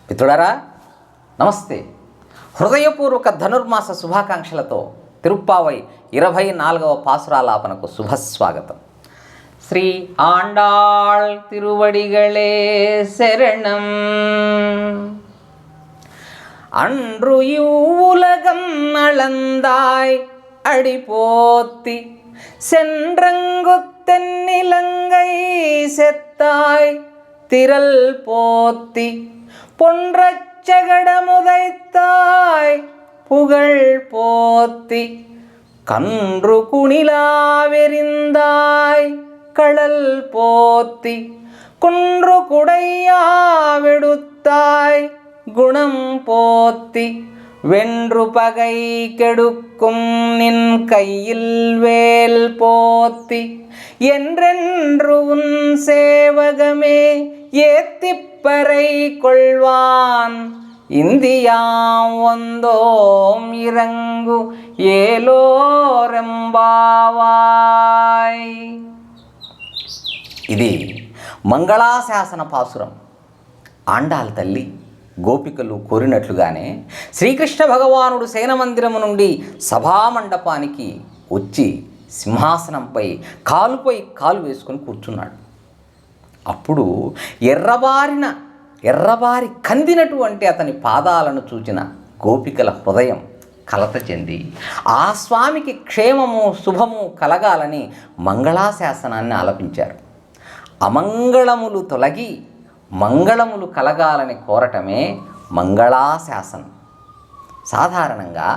మిత్రులారా నమస్తే. హృదయపూర్వక ధనుర్మాస శుభాకాంక్షలతో తిరుప్పావై 24వ పాసురాలాపనకు శుభస్వాగతం. శ్రీ ఆండాళ్ తిరువడిగళే శరణం. அன்று இவ்வுலகம் அளந்தாய் அடிபோத்தி சென்றங்குத்தென்னிலங்கை செத்தாய் திரள் போத்தி பொன்றச்சகடமுதைத்தாய் புகழ் போத்தி கன்று குணிலாவெறிந்தாய் கடல் போத்தி குன்று குடையாவெடுத்தாய் குணம் போத்தி வென்று பகை கெடுக்கும் நின் கையில் வேல் போத்தி என்றென்று உன் சேவகமே ஏத்திப்பறை கொள்வான் இந்தியாம் வந்தோம் இறங்கு ఏలోరెంబావాయ్. ఇది మంగళాశాసన పాసురం. ఆండాల్ తల్లి గోపికలు కోరినట్లుగానే శ్రీకృష్ణ భగవానుడు శయనమందిరము నుండి సభామండపానికి వచ్చి సింహాసనంపై కాలుపై కాలు వేసుకొని కూర్చున్నాడు. అప్పుడు ఎర్రబారి కందినటువంటి అతని పాదాలను చూచిన గోపికల హృదయం కలత చెంది ఆ స్వామికి క్షేమము శుభము కలగాలని మంగళాశాసనాన్ని ఆలపించారు. అమంగళములు తొలగి మంగళములు కలగాలని కోరటమే మంగళాశాసనం. సాధారణంగా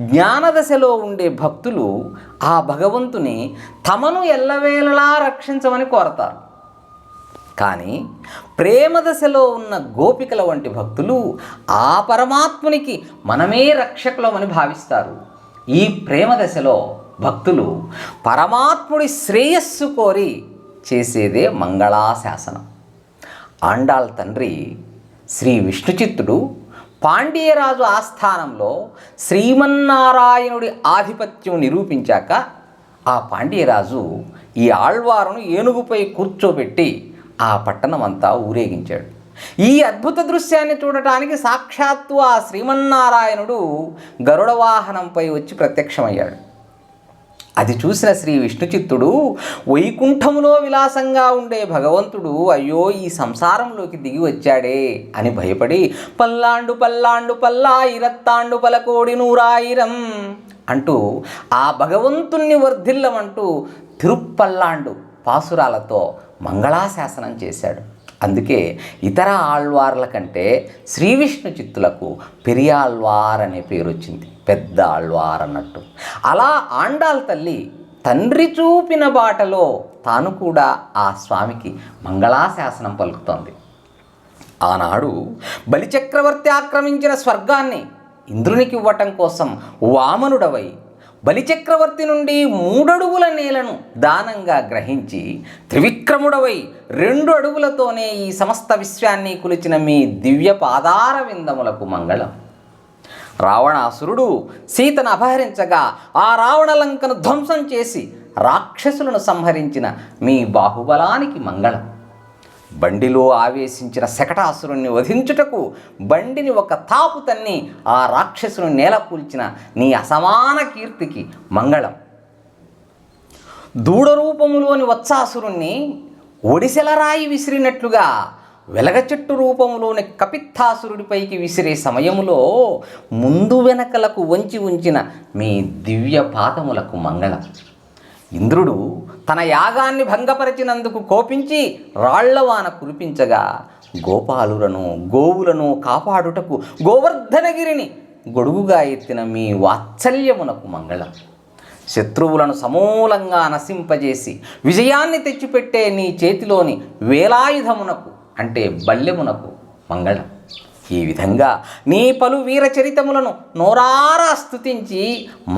జ్ఞానదశలో ఉండే భక్తులు ఆ భగవంతుని తమను ఎల్లవేళలా రక్షించమని కోరతారు. కానీ ప్రేమదశలో ఉన్న గోపికల వంటి భక్తులు ఆ పరమాత్మునికి మనమే రక్షకులమని భావిస్తారు. ఈ ప్రేమదశలో భక్తులు పరమాత్ముడి శ్రేయస్సు కోరి చేసేదే మంగళాశాసనం. ఆండాళ్ తండ్రి శ్రీ విష్ణుచిత్తుడు పాండ్యరాజు ఆస్థానంలో శ్రీమన్నారాయణుడి ఆధిపత్యం నిరూపించాక ఆ పాండ్యరాజు ఈ ఆళ్వారును ఏనుగుపై కూర్చోబెట్టి ఆ పట్టణమంతా ఊరేగించాడు. ఈ అద్భుత దృశ్యాన్ని చూడటానికి సాక్షాత్తు ఆ శ్రీమన్నారాయణుడు గరుడ వాహనంపై వచ్చి ప్రత్యక్షమయ్యాడు. అది చూసిన శ్రీ విష్ణుచిత్తుడు వైకుంఠములో విలాసంగా ఉండే భగవంతుడు అయ్యో ఈ సంసారంలోకి దిగి వచ్చాడే అని భయపడి పల్లాండు పల్లాండు పల్లాయిరత్తాండు పలకోడి నూరాయిరం అంటూ ఆ భగవంతుణ్ణి వర్ధిల్లమంటూ తిరుప్పల్లాండు పాసురాలతో మంగళాశాసనం చేశాడు. అందుకే ఇతర ఆళ్వార్ల కంటే శ్రీ విష్ణు చిత్తులకు పెరియాళ్వార్ అనే పేరు వచ్చింది, పెద్ద ఆళ్వార్ అన్నట్టు. అలా ఆండాళ్ తల్లి తండ్రి చూపిన బాటలో తాను కూడా ఆ స్వామికి మంగళాశాసనం పలుకుతోంది. ఆనాడు బలిచక్రవర్తి ఆక్రమించిన స్వర్గాన్ని ఇంద్రునికి ఇవ్వటం కోసం వామనుడవై బలిచక్రవర్తి నుండి 3 అడుగుల నేలను దానంగా గ్రహించి త్రివిక్రముడవై 2 అడుగులతోనే ఈ సమస్త విశ్వాన్ని కొలిచిన మీ దివ్య పాదార విందములకు మంగళం. రావణాసురుడు సీతను అపహరించగా ఆ రావణలంకను ధ్వంసం చేసి రాక్షసులను సంహరించిన మీ బాహుబలానికి మంగళం. బండిలో ఆవేశించిన శకటాసురుణ్ణి వధించుటకు బండిని ఒక తాపు తన్ని ఆ రాక్షసును నేలకూల్చిన నీ అసమాన కీర్తికి మంగళం. దూడ రూపములోని వత్సాసురుణ్ణి ఒడిసెలరాయి విసిరినట్లుగా వెలగ చెట్టు రూపములోని కపిత్తాసురుడిపైకి విసిరే సమయములో ముందు వెనకలకు వంచి ఉంచిన మీ దివ్య పాదములకు మంగళం. ఇంద్రుడు తన యాగాన్ని భంగపరిచినందుకు కోపించి రాళ్లవాన కురిపించగా గోపాలులను గోవులను కాపాడుటకు గోవర్ధనగిరిని గొడుగుగా ఎత్తిన మీ వాత్సల్యమునకు మంగళం. శత్రువులను సమూలంగా నశింపజేసి విజయాన్ని తెచ్చిపెట్టే నీ చేతిలోని వేలాయుధమునకు అంటే బల్లెమునకు మంగళం. ఈ విధంగా నీ పలు వీరచరితములను నోరారా స్తుతించి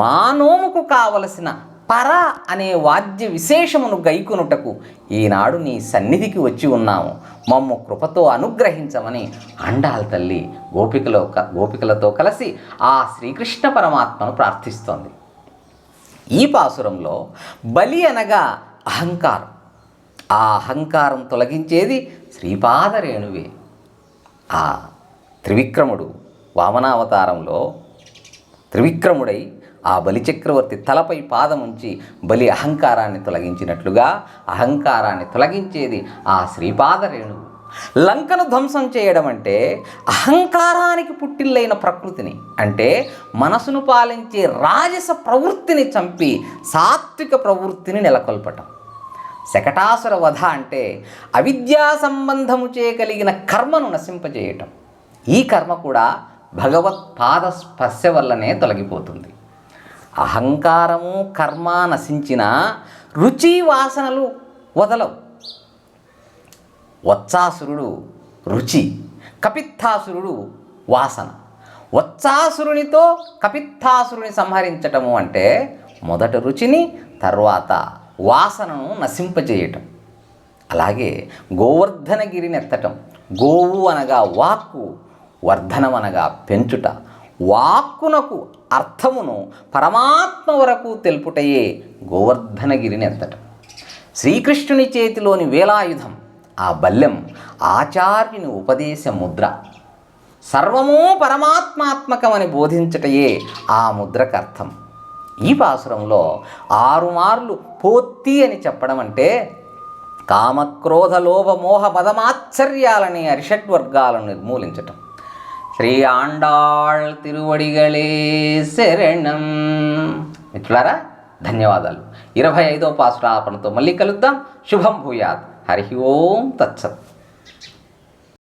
మా నోముకు కావలసిన పర అనే వాద్య విశేషమును గైకొనుటకు ఈనాడు నీ సన్నిధికి వచ్చి ఉన్నాము, మమ్ము కృపతో అనుగ్రహించమని ఆండాళ్ తల్లి గోపికలతో కలిసి ఆ శ్రీకృష్ణ పరమాత్మను ప్రార్థిస్తోంది. ఈ పాసురంలో బలి అనగా అహంకారం. ఆ అహంకారం తొలగించేది శ్రీపాదరేణువే. ఆ త్రివిక్రముడు వామనావతారంలో త్రివిక్రముడై ఆ బలిచక్రవర్తి తలపై పాదముంచి బలి అహంకారాన్ని తొలగించినట్లుగా అహంకారాన్ని తొలగించేది ఆ శ్రీపాదరేణువు. లంకను ధ్వంసం చేయడం అంటే అహంకారానికి పుట్టిల్లైన ప్రకృతిని, అంటే మనసును పాలించే రాజస ప్రవృత్తిని చంపి సాత్విక ప్రవృత్తిని నెలకొల్పటం. శకటాసుర వధ అంటే అవిద్యా సంబంధము చేయగలిగిన కర్మను నశింపజేయటం. ఈ కర్మ కూడా భగవత్ పాద స్పర్శ వల్లనే తొలగిపోతుంది. అహంకారము కర్మ నశించిన రుచి వాసనలు వదలవు. వత్సాసురుడు రుచి, కపిత్తాసురుడు వాసన. వత్సాసురునితో కపిత్తాసురుని సంహరించటము అంటే మొదట రుచిని, తర్వాత వాసనను నశింపజేయటం. అలాగే గోవర్ధనగిరిని ఎత్తటం. గోవు అనగా వాక్కు, వర్ధనం అనగా పెంచుట. వాక్కునకు అర్థమును పరమాత్మ వరకు తెలుపుటయే గోవర్ధనగిరిని ఎత్తటం. శ్రీకృష్ణుని చేతిలోని వేలాయుధం ఆ బల్లెం ఆచార్యుని ఉపదేశ ముద్ర. సర్వము పరమాత్మాత్మకమని బోధించటయే ఆ ముద్రకు అర్థం. ఈ పాసురంలో 6 మార్లు పోత్తి అని చెప్పడం అంటే కామక్రోధ లోభ మోహ మదమాశ్చర్యాలని అరిషడ్వర్గాలను నిర్మూలించటం. శ్రీ ఆండాళ్ తిరువడిగళే శరణం. మిత్రులారా, ధన్యవాదాలు. 25వ పాసురాపణతో మళ్ళీ కలుద్దాం. శుభం భూయాత్. హరి ఓం తత్సత్.